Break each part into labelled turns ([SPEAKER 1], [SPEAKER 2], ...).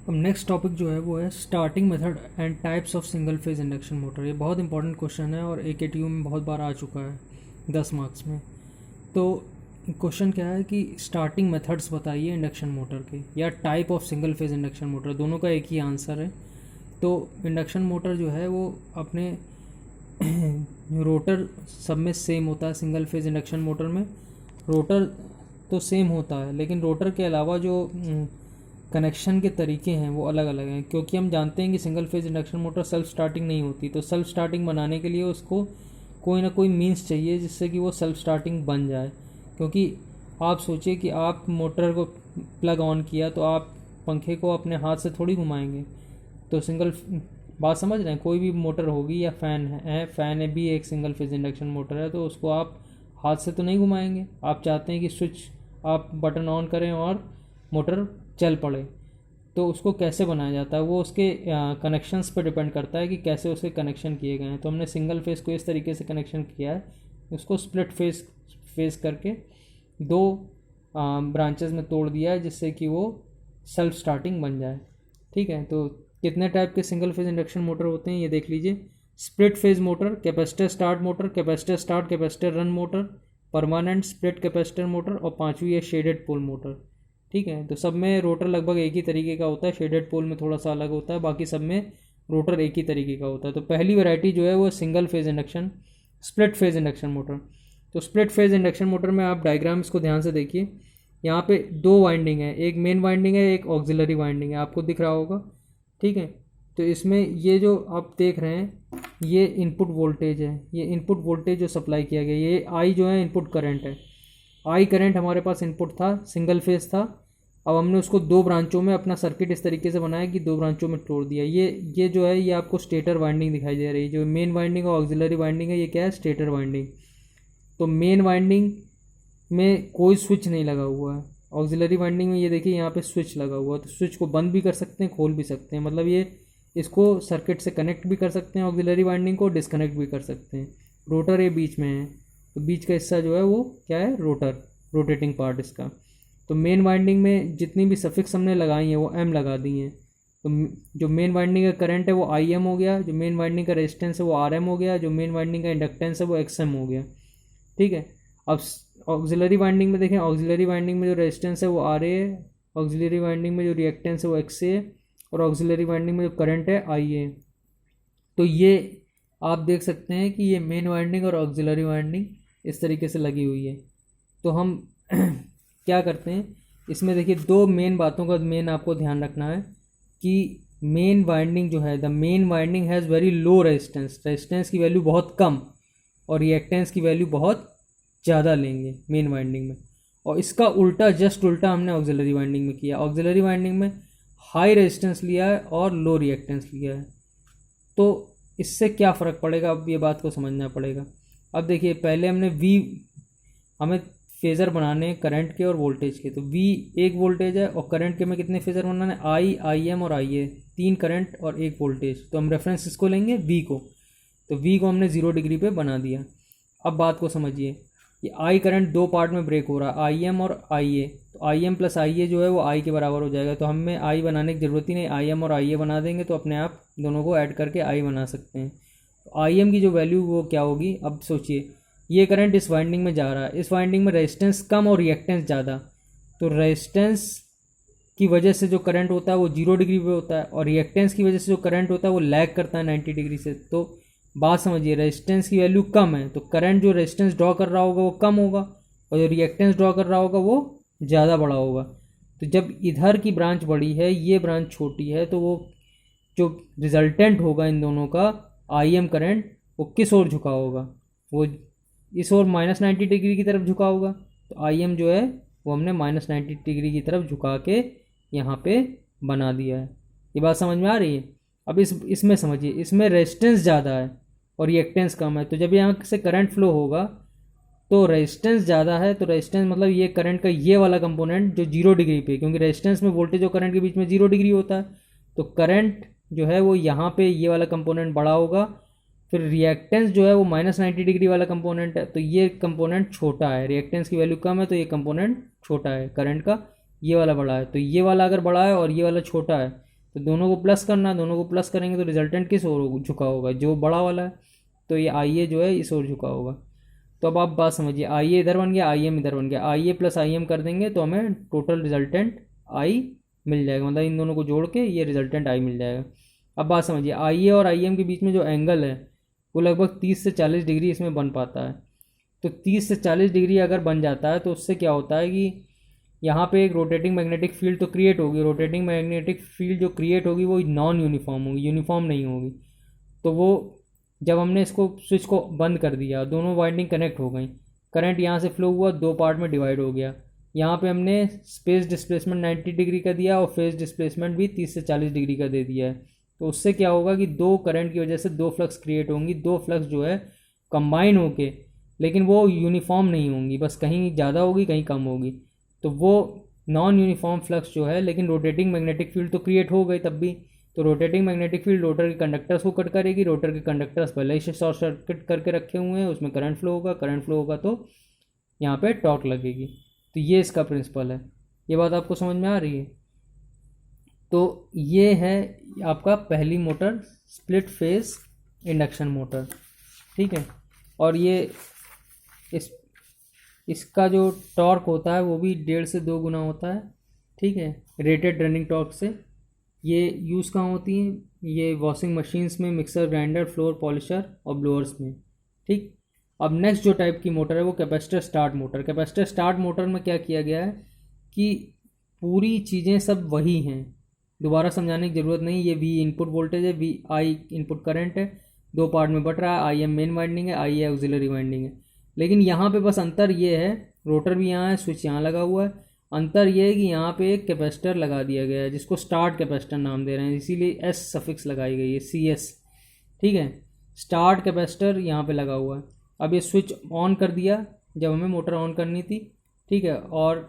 [SPEAKER 1] अब next topic जो है वो है starting method and types of single phase induction motor. ये बहुत इंपॉर्टेंट क्वेश्चन है और AKTU में बहुत बार आ चुका है 10 मार्क्स में। तो क्वेश्चन क्या है कि स्टार्टिंग मेथड्स बताइए इंडक्शन मोटर के, या type of single phase induction motor, दोनों का एक ही आंसर है। तो इंडक्शन मोटर जो है वो अपने रोटर सब में सेम होता है। सिंगल फेज इंडक्शन मोटर में रोटर तो सेम होता है, लेकिन रोटर के अलावा जो कनेक्शन के तरीके हैं वो अलग अलग हैं, क्योंकि हम जानते हैं कि single phase induction motor self starting नहीं होती। तो सेल्फ स्टार्टिंग बनाने के लिए उसको कोई ना कोई मीन्स चाहिए जिससे कि वो सेल्फ स्टार्टिंग बन जाए। क्योंकि आप सोचिए कि आप मोटर को प्लग ऑन किया तो आप पंखे को अपने हाथ से थोड़ी घुमाएंगे। तो सिंगल बात समझ रहे हैं, कोई भी मोटर होगी या फ़ैन है, फ़ैन है भी एक सिंगल फेज इंडक्शन मोटर है, तो उसको आप हाथ से तो नहीं घुमाएंगे। आप चाहते हैं कि स्विच आप बटन ऑन करें और मोटर चल पड़े। तो उसको कैसे बनाया जाता है वो उसके कनेक्शंस पर डिपेंड करता है कि कैसे उसके कनेक्शन किए गए हैं। तो हमने सिंगल फेज़ को इस तरीके से कनेक्शन किया है, उसको स्प्लिट फेज़ करके दो ब्रांचेस में तोड़ दिया है जिससे कि वो सेल्फ स्टार्टिंग बन जाए। ठीक है, तो कितने टाइप के सिंगल फेज इंडक्शन मोटर होते हैं ये देख लीजिए। Split phase motor, capacitor start motor, capacitor start capacitor run motor, permanent split capacitor motor, और पांचवी है शेडेड पोल मोटर। ठीक है, तो सब में रोटर लगभग एक ही तरीके का होता है, शेडेड पोल में थोड़ा सा अलग होता है, बाकी सब में रोटर एक ही तरीके का होता है। तो पहली वैरायटी जो है वो single phase induction split phase induction motor. तो स्प्लिट फेज इंडक्शन मोटर में आप डायग्राम्स को ध्यान से देखिए। यहाँ पे दो वाइंडिंग है, एक मेन वाइंडिंग है, एक ऑक्सिलरी वाइंडिंग है, आपको दिख रहा होगा। ठीक है, तो इसमें ये जो आप देख रहे हैं ये इनपुट वोल्टेज है, ये इनपुट वोल्टेज जो सप्लाई किया गया, ये आई जो है इनपुट करंट है। आई करंट हमारे पास इनपुट था, सिंगल फेज था। अब हमने उसको दो ब्रांचों में अपना सर्किट इस तरीके से बनाया कि दो ब्रांचों में तोड़ दिया। ये जो है ये आपको स्टेटर वाइंडिंग दिखाई दे रही है। जो मेन वाइंडिंग और ऑक्सिलरी वाइंडिंग है ये क्या है, स्टेटर वाइंडिंग। तो मेन वाइंडिंग में कोई स्विच नहीं लगा हुआ है, ऑक्सिलरी वाइंडिंग में ये देखिए यहाँ पे स्विच लगा हुआ है। तो स्विच को बंद भी कर सकते हैं, खोल भी सकते हैं, मतलब ये इसको सर्किट से कनेक्ट भी कर सकते हैं, ऑक्सिलरी वाइंडिंग को डिस्कनेक्ट भी कर सकते हैं। रोटर ये बीच में है, तो बीच का हिस्सा जो है वो क्या है, रोटर, रोटेटिंग पार्ट इसका। तो मेन वाइंडिंग में जितनी भी सफिक्स हमने लगाई हैं वो एम लगा दी हैं। तो जो मेन वाइंडिंग का करंट है वो आई एम हो गया, जो मेन वाइंडिंग का रेजिस्टेंस है वो आर एम हो गया, जो मेन वाइंडिंग का इंडक्टेंस है वो एक्स एम हो गया। ठीक है, अब ऑक्सिलरी वाइंडिंग में देखें, ऑक्सिलरी वाइंडिंग में जो रेजिस्टेंस है वो आर ए है, ऑक्सिलरी वाइंडिंग में जो रिएक्टेंस है वो एक्स ए है, और ऑक्सिलरी वाइंडिंग में जो करंट है आई ए। तो ये आप देख सकते हैं कि ये मेन वाइंडिंग और ऑक्सिलरी वाइंडिंग इस तरीके से लगी हुई है। तो हम क्या करते हैं इसमें, देखिए दो मेन बातों का मेन आपको ध्यान रखना है कि मेन वाइंडिंग जो है, the main winding has very low resistance, resistance की वैल्यू बहुत कम और रिएक्टेंस की वैल्यू बहुत ज़्यादा लेंगे मेन वाइंडिंग में। और इसका उल्टा, जस्ट उल्टा हमने ऑक्सिलरी वाइंडिंग में किया। ऑक्सिलरी वाइंडिंग में हाई रेजिस्टेंस लिया है और लो रिएक्टेंस लिया है। तो इससे क्या फ़र्क पड़ेगा, अब ये बात को समझना पड़ेगा। अब देखिए पहले हमें फेज़र बनाने हैं करंट के और वोल्टेज के। तो V एक वोल्टेज है और करंट के में कितने फेज़र बनाने हैं, I, IM और IA, तीन करंट और एक वोल्टेज। तो हम रेफरेंस इसको लेंगे V को। तो V को हमने 0 डिग्री पे बना दिया। अब बात को समझिए, ये I करंट दो पार्ट में ब्रेक हो रहा है, IM और IA। तो IM प्लस IA जो है वो I के बराबर हो जाएगा। तो हमें I बनाने की ज़रूरत ही नहीं, IM और IA बना देंगे तो अपने आप दोनों को ऐड करके I बना सकते हैं। तो IM की जो वैल्यू वो क्या होगी, अब सोचिए ये करंट इस वाइंडिंग में जा रहा है, इस वाइंडिंग में रेजिस्टेंस कम और रिएक्टेंस ज़्यादा। तो रेजिस्टेंस की वजह से जो करंट होता है वो 0 डिग्री पे होता है, और रिएक्टेंस की वजह से जो करंट होता है वो लैग करता है 90 डिग्री से। तो बात समझिए, रेजिस्टेंस की वैल्यू कम है तो करंट जो रेजिस्टेंस ड्रॉ कर रहा होगा वो कम होगा, और जो रिएक्टेंस ड्रॉ कर रहा होगा वो ज़्यादा बड़ा होगा। तो जब इधर की ब्रांच बड़ी है, ये ब्रांच छोटी है, तो वो जो रिजल्टेंट होगा इन दोनों का IM करंट वो किस ओर झुका होगा, वो इस ओर -90 डिग्री की तरफ झुका होगा। तो IM जो है वो हमने -90 डिग्री की तरफ झुका के यहाँ पे बना दिया है। ये बात समझ में आ रही है। अब इसमें समझिए, इसमें रेजिस्टेंस ज़्यादा है और रिएक्टेंस कम है। तो जब यहाँ से करंट फ्लो होगा तो रेजिस्टेंस ज़्यादा है, तो रेजिस्टेंस मतलब ये करंट का ये वाला कंपोनेंट जो 0 डिग्री पे, क्योंकि रेजिस्टेंस में वोल्टेज और करंट के बीच में 0 डिग्री होता है, तो करंट जो है वो यहाँ पे ये वाला कंपोनेंट बड़ा होगा। फिर रिएक्टेंस जो है वो -90 डिग्री वाला कंपोनेंट है, तो ये कंपोनेंट छोटा है, रिएक्टेंस की वैल्यू कम है तो ये कंपोनेंट छोटा है, करंट का ये वाला बड़ा है। तो ये वाला अगर बड़ा है और ये वाला छोटा है तो दोनों को प्लस करना है, दोनों को प्लस करेंगे तो रिजल्टेंट किस ओर झुका होगा, जो बड़ा वाला है, तो ये आई ए जो है इस ओर झुका होगा। तो अब आप बात समझिए, आई ए इधर बन गया, आई एम इधर बन गया, आई ए प्लस आई एम कर देंगे तो हमें टोटल रिजल्टेंट आई मिल जाएगा, मतलब इन दोनों को जोड़ के ये रिजल्टेंट आई मिल जाएगा। अब बात समझिए, आई ए और आई एम के बीच में जो एंगल है वो लगभग 30 से 40 डिग्री इसमें बन पाता है। तो 30 से 40 डिग्री अगर बन जाता है तो उससे क्या होता है कि यहाँ पे एक रोटेटिंग मैग्नेटिक फील्ड तो क्रिएट होगी, रोटेटिंग मैग्नेटिक फील्ड जो क्रिएट होगी वो नॉन यूनिफॉर्म होगी, यूनिफॉर्म नहीं होगी। तो वो जब हमने इसको स्विच को बंद कर दिया, दोनों वाइंडिंग कनेक्ट हो गई, करंट यहाँ से फ्लो हुआ, दो पार्ट में डिवाइड हो गया। यहाँ पे हमने स्पेस डिस्प्लेसमेंट 90 डिग्री का दिया और फेज डिस्प्लेसमेंट भी 30 से 40 डिग्री का दे दिया है। तो उससे क्या होगा कि दो करंट की वजह से दो फ्लक्स क्रिएट होंगी, दो फ्लक्स जो है कंबाइन होके, लेकिन वो यूनिफॉर्म नहीं होंगी, बस कहीं ज़्यादा होगी कहीं कम होगी। तो वो नॉन यूनिफॉर्म फ्लक्स जो है, लेकिन रोटेटिंग मैग्नेटिक फील्ड तो क्रिएट हो गई तब भी। तो रोटेटिंग मैग्नेटिक फील्ड रोटर के कंडक्टर्स को कट करेगी, रोटर के कंडक्टर्स पहले ही से शॉर्ट सर्किट करके रखे हुए हैं, उसमें करंट फ्लो होगा, करंट फ्लो होगा तो यहाँ पे टॉर्क लगेगी। तो ये इसका प्रिंसिपल है। ये बात आपको समझ में आ रही है? तो ये है आपका पहली motor, split phase induction motor, ठीक है। और ये इसका जो टॉर्क होता है वो भी 1.5 से 2 गुना होता है, ठीक है, रेटेड रनिंग टॉर्क से। ये यूज़ कहाँ होती हैं? ये वॉशिंग मशीन्स में, मिक्सर ग्राइंडर, फ्लोर पॉलिशर और ब्लोअर्स में, ठीक। अब नेक्स्ट जो टाइप की मोटर है वो capacitor start motor. Capacitor start motor में क्या किया गया है कि पूरी चीज़ें सब वही हैं, दोबारा समझाने की ज़रूरत नहीं। ये वी इनपुट वोल्टेज है, वी आई इनपुट करंट है, दो पार्ट में बट रहा है, आई एम मेन वाइंडिंग है, आई ए ऑक्सिलरी वाइंडिंग है। लेकिन यहाँ पे बस अंतर ये है, रोटर भी यहाँ है, स्विच यहाँ लगा हुआ है, अंतर ये है कि यहाँ पे एक कैपेसिटर लगा दिया गया है जिसको स्टार्ट कैपेसिटर नाम दे रहे हैं, इसीलिए एस सफिक्स लगाई गई है, सी एस, ठीक है। स्टार्ट कैपेसिटर यहाँ पे लगा हुआ है। अब ये स्विच ऑन कर दिया जब हमें मोटर ऑन करनी थी, ठीक है, और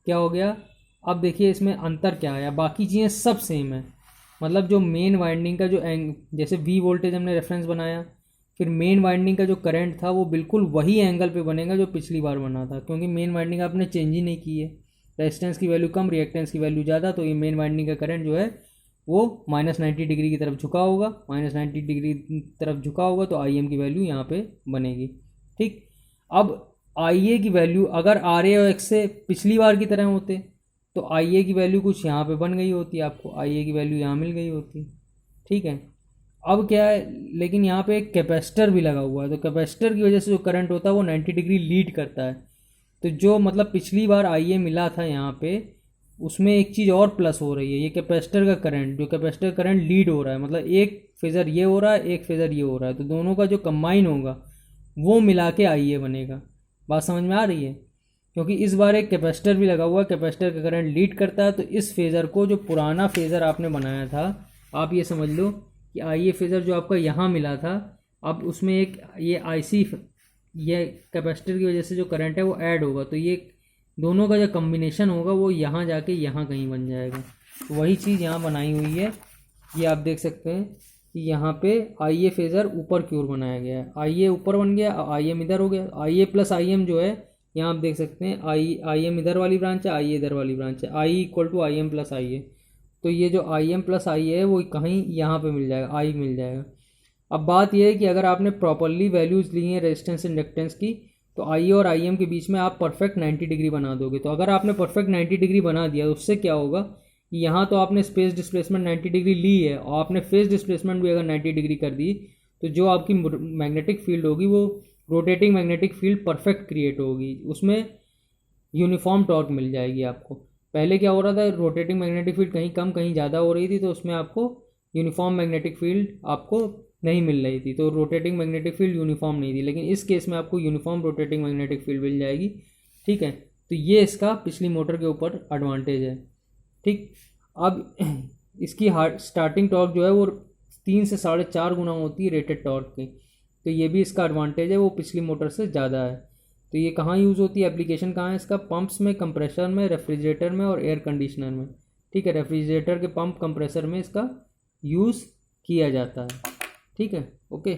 [SPEAKER 1] क्या हो गया, अब देखिए इसमें अंतर क्या आया, बाकी चीज़ें सब सेम है। मतलब जो मेन वाइंडिंग का जो जैसे वी वोल्टेज हमने रेफरेंस बनाया, फिर मेन वाइंडिंग का जो करंट था वो बिल्कुल वही एंगल पे बनेगा जो पिछली बार बना था, क्योंकि मेन वाइंडिंग आपने चेंज ही नहीं की है। रेजिस्टेंस की वैल्यू कम, रिएक्टेंस की वैल्यू ज़्यादा, तो ये मेन वाइंडिंग का करंट जो है वो -90 डिग्री की तरफ झुका होगा, -90 डिग्री तरफ झुका होगा, तो आई एम की वैल्यू यहाँ पे बनेगी, ठीक। अब आई ए की वैल्यू अगर आर ए और एक्स से पिछली बार की तरह होते तो आई ए की वैल्यू कुछ यहाँ पे बन गई होती, आपको आई ए की वैल्यू यहाँ मिल गई होती, ठीक है। अब क्या है, लेकिन यहाँ पे एक कैपेसिटर भी लगा हुआ है, तो कैपेसिटर की वजह से जो करंट होता है वो 90 डिग्री लीड करता है। तो जो मतलब पिछली बार आई ए मिला था यहाँ पे, उसमें एक चीज़ और प्लस हो रही है, ये कैपेसिटर का करंट, जो कैपेसिटर करंट लीड हो रहा है, मतलब एक फेज़र ये हो रहा है, एक फेज़र ये हो रहा है, तो दोनों का जो कंबाइन होगा वो मिला के आई ए बनेगा। बात समझ में आ रही है? क्योंकि इस बार एक कैपेसिटर भी लगा हुआ है, कैपेसिटर का करंट लीड करता है, तो इस फेज़र को, जो पुराना फेज़र आपने बनाया था, आप ये समझ लो कि आई ए फेज़र जो आपका यहाँ मिला था, अब उसमें एक ये आई सी, ये कैपेसिटर की वजह से जो करंट है वो ऐड होगा, तो ये दोनों का जो कम्बिनेशन होगा वो यहाँ जाके यहाँ कहीं बन जाएगा। तो वही चीज़ यहाँ बनाई हुई है, ये आप देख सकते हैं कि यहाँ पे आई ए फेज़र ऊपर की ओर बनाया गया है, आई ए ऊपर बन गया, आई एम इधर हो गया, आई ए प्लस आई एम जो है यहाँ आप देख सकते हैं, आई एम इधर वाली ब्रांच है, आई ए इधर वाली ब्रांच है, I equal to I M plus I A. तो ये जो आई एम प्लस आई ए है वो कहीं यहाँ पे मिल जाएगा, आई मिल जाएगा। अब बात यह है कि अगर आपने प्रॉपरली वैल्यूज़ ली हैं रेजिस्टेंस इंडक्टेंस की, तो आई और आई एम के बीच में आप परफेक्ट 90 डिग्री बना दोगे। तो अगर आपने परफेक्ट 90 डिग्री बना दिया तो उससे क्या होगा कि यहाँ तो आपने स्पेस डिस्प्लेसमेंट 90 डिग्री ली है, और आपने फेज डिस्प्लेसमेंट भी अगर 90 डिग्री कर दी, तो जो आपकी मैग्नेटिक फील्ड होगी वो rotating magnetic field perfect create होगी, उसमें यूनिफॉर्म टॉर्क मिल जाएगी आपको। पहले क्या हो रहा था, रोटेटिंग मैग्नेटिक फील्ड कहीं कम कहीं ज़्यादा हो रही थी, तो उसमें आपको यूनिफॉर्म मैग्नेटिक फील्ड आपको नहीं मिल रही थी, तो रोटेटिंग मैग्नेटिक फील्ड यूनिफॉर्म नहीं थी। लेकिन इस केस में आपको यूनिफॉर्म रोटेटिंग मैग्नेटिक फील्ड मिल जाएगी, ठीक है। तो ये इसका पिछली मोटर के ऊपर एडवांटेज है, ठीक। अब इसकी स्टार्टिंग टॉर्क जो है वो 3 से 4.5 गुना होती है रेटेड टॉर्क की, तो ये भी इसका एडवांटेज है, वो पिछली मोटर से ज़्यादा है। तो ये कहाँ यूज़ होती है, एप्लीकेशन कहाँ है इसका, पंप्स में, कंप्रेसर में, रेफ्रिजरेटर में और एयर कंडीशनर में, ठीक है। रेफ्रिजरेटर के पंप कंप्रेसर में इसका यूज़ किया जाता है, ठीक है, ओके।